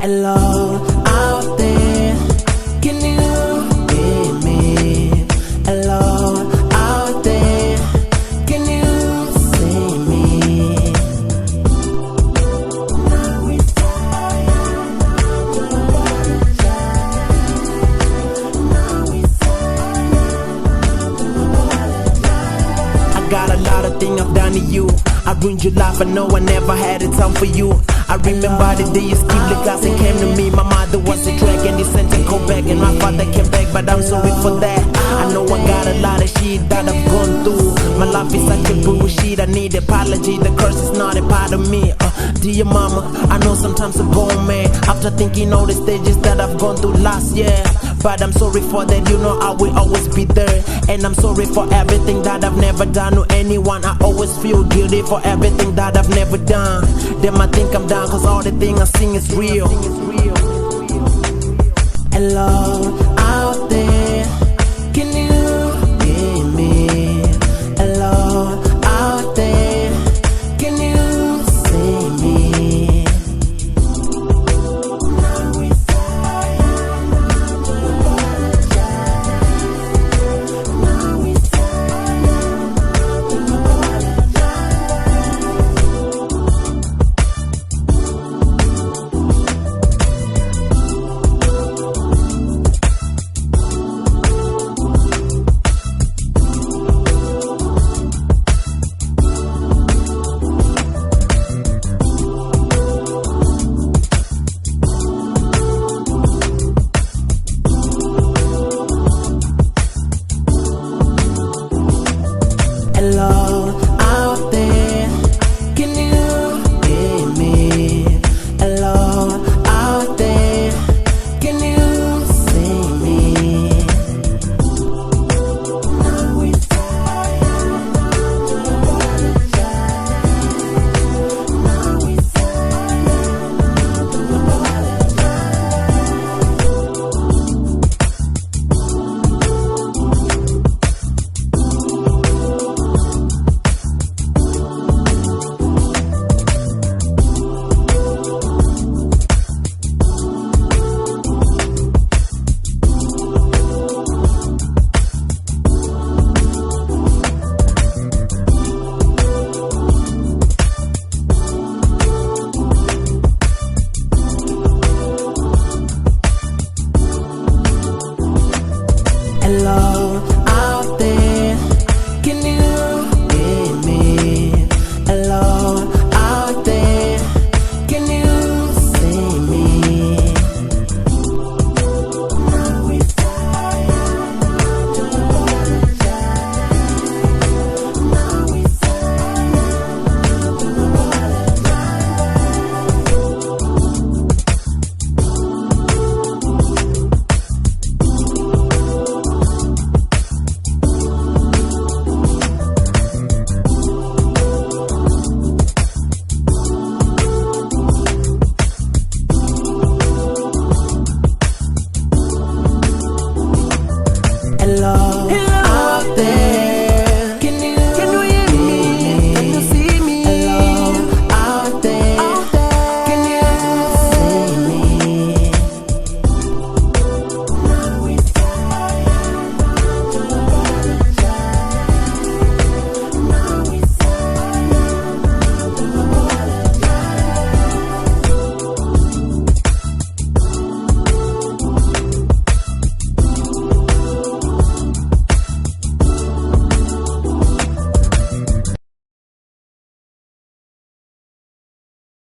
Hello, out there, can you hear me? Hello, out there, can you see me? Now it's time, I got a lot of things I've done to you. I ruined your life, I know I never had a time for you. I remember the day you skipped the class and came to me. My mother was a drag and they sent and go back, and my father came back, but I'm sorry for that. I know I got a lot of shit that I've gone through. My life is such a bullshit, I need apology. The curse is not a part of me. Dear mama, I know sometimes I go mad after thinking all the stages that I've gone through last year. But I'm sorry for that, you know I will always be there. And I'm sorry for everything that I've never done to anyone. I always feel guilty for everything that I've never done. Then I think I'm done, cause all the thing I sing is real. Hello, out there, can you